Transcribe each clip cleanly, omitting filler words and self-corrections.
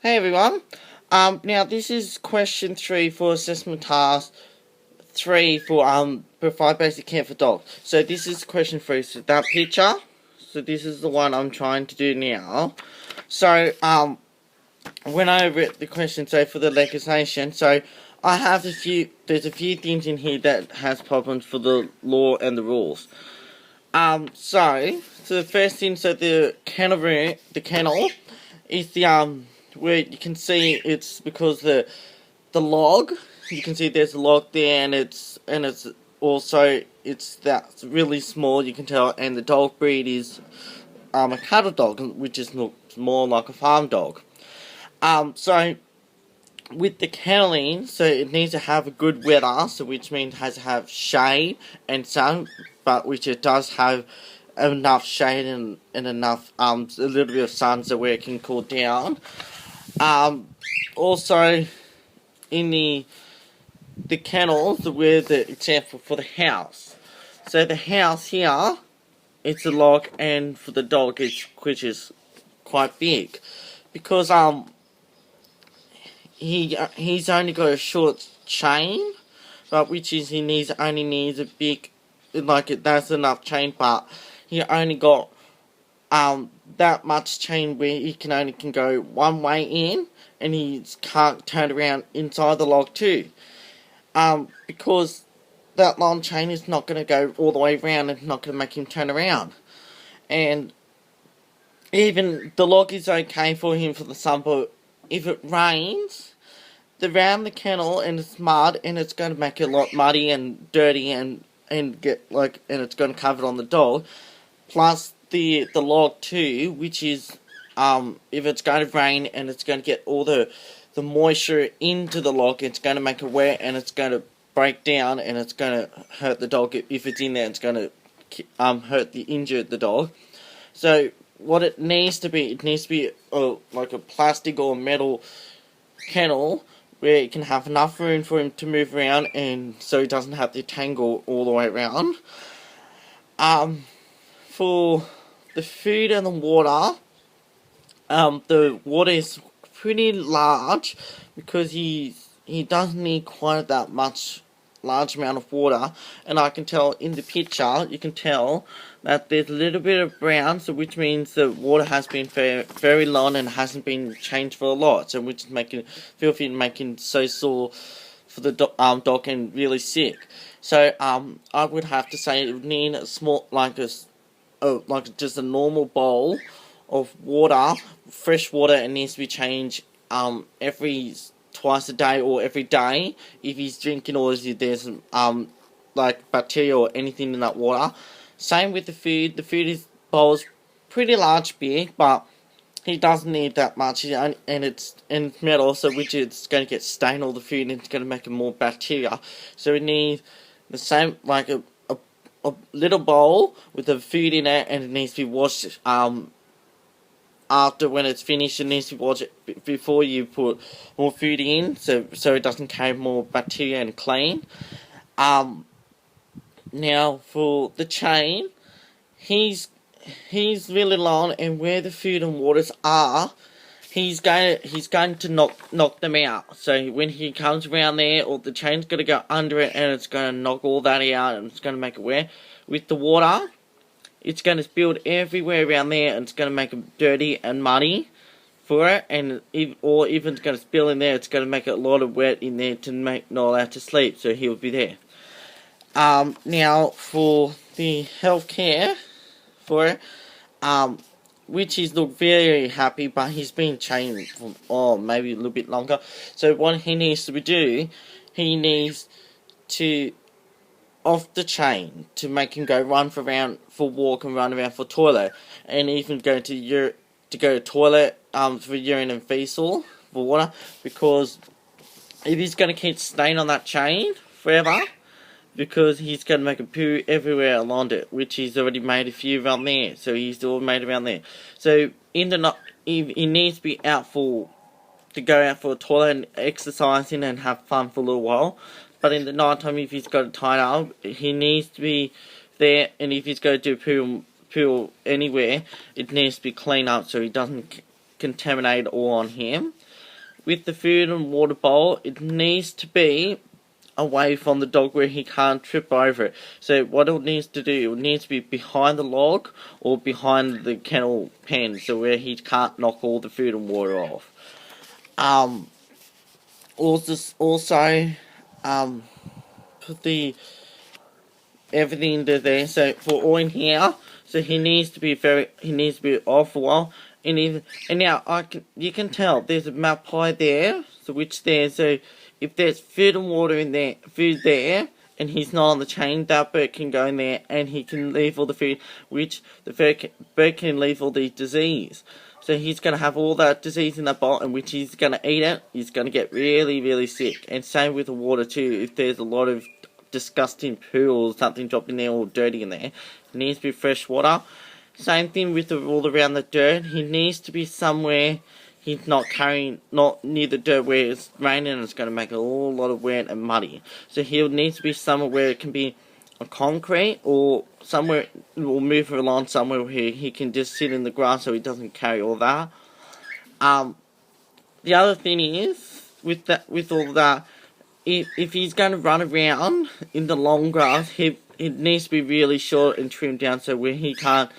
Hey everyone. Now this is question 3 for assessment task 3 for provide basic care for dogs. So this is question 3. So that picture. So this is the one I'm trying to do now. So when I read the question, so for the legislation, so I have there's a few things in here that has problems for the law and the rules. So the first thing, so the kennel is the where you can see it's because the log, you can see there's a log there, and it's also it's that's really small, you can tell, and the dog breed is a cattle dog, which is more like a farm dog. So with the kenneling, so it needs to have a good weather, so which means it has to have shade and sun, but which it does have enough shade and enough a little bit of sun so where it can cool down. Also in the kennels, where the example for the house. So the house here, it's a log, and for the dog, which is quite big, because he's only got a short chain, but which is only needs a big, like that's enough chain, but he only got that much chain where he can go one way in, and he can't turn around inside the log too. Because that long chain is not going to go all the way around and not going to make him turn around. And even the log is okay for him for the sun, but if it rains around the kennel and it's mud, and it's going to make it a lot muddy and dirty and it's going to cover it on the dog. Plus the log too, which is if it's going to rain and it's going to get all the moisture into the log, it's going to make it wet, and it's going to break down, and it's going to hurt the dog. If it's in there, it's going to injure the dog. So what it needs to be like a plastic or metal kennel where it can have enough room for him to move around, and so he doesn't have to tangle all the way around. For the food and the water is pretty large, because he doesn't need quite that large amount of water, and I can tell in the picture, you can tell that there's a little bit of brown, so which means the water has been very long and hasn't been changed for a lot, so which is making filthy and making so sore for the dog and really sick. So I would have to say it would need a small, like just a normal bowl of water, fresh water, and needs to be changed every twice a day or every day if he's drinking, or if there's like bacteria or anything in that water. Same with the food. The food is bowl's pretty large, big, but he doesn't need that much, and it's metal, so which it's going to get stained all the food, and it's going to make it more bacteria. So we need the same, like a little bowl with the food in it, and it needs to be washed after, when it's finished. It needs to be washed before you put more food in, so it doesn't carry more bacteria, and clean. Now for the chain, he's really long, and where the food and waters are, he's going to knock them out. So when he comes around there, or the chain's going to go under it, and it's going to knock all that out, and it's going to make it wet. With the water, it's going to spill everywhere around there, and it's going to make it dirty and muddy for it, and or even it's going to spill in there, it's going to make it a lot of wet in there to make not allowed to sleep, so he'll be there. Now for the healthcare for it, which is look very happy, but he's been chained for maybe a little bit longer. So what he needs to do, he needs to off the chain to make him go run for walk and run around for toilet, and even go to toilet for urine and fecal for water, because if he's going to keep staying on that chain forever, because he's going to make a poo everywhere along it, which he's already made a few around there, so he's all made around there. So in the night, he needs to be to go out for a toilet and exercising and have fun for a little while. But in the night time, if he's got it tied up, he needs to be there, and if he's going to do poo anywhere, it needs to be cleaned up so he doesn't contaminate all on him. with the food and water bowl, it needs to be away from the dog where he can't trip over it. So what it needs to do, it needs to be behind the log or behind the kennel pen, so where he can't knock all the food and water off. Also, put the everything into there. So for all in here, so he needs to be off for a while. And now you can tell there's a magpie there, so so if there's food and water in there, and he's not on the chain, that bird can go in there and he can leave all the food, which the bird can leave all the disease. So he's going to have all that disease in that bowl, and which he's going to eat it, he's going to get really, really sick. And same with the water too. If there's a lot of disgusting poo or something dropped in there or dirty in there, it needs to be fresh water. Same thing with all around the dirt. He needs to be somewhere he's not near the dirt where it's raining and it's going to make a whole lot of wet and muddy. So he'll need to be somewhere where it can be a concrete, or somewhere we'll move along somewhere where he can just sit in the grass so he doesn't carry all that. The other thing is with all that, if he's going to run around in the long grass, it needs to be really short and trimmed down so where he can't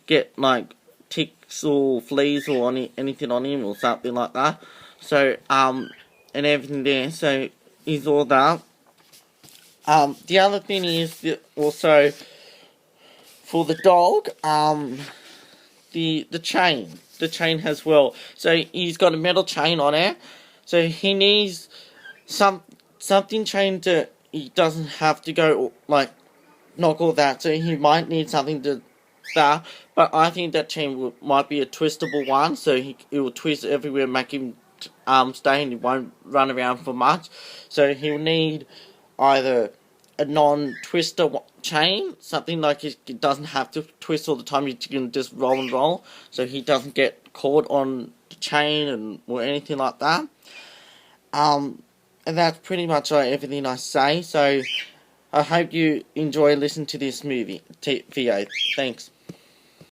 get like ticks or fleas or anything on him or something like that. So and everything there. So is all that. The other thing is that also for the dog, the chain as well. So he's got a metal chain on it. So he needs something chained to. He doesn't have to go like knock all that. So he might need something to that. But I think that chain might be a twistable one. So it will twist everywhere, make him stay, and he won't run around for much. So he'll need either a non-twister chain, something like it doesn't have to twist all the time, you can just roll and roll, so he doesn't get caught on the chain or anything like that. And that's pretty much everything I say, so I hope you enjoy listening to this video. Thanks.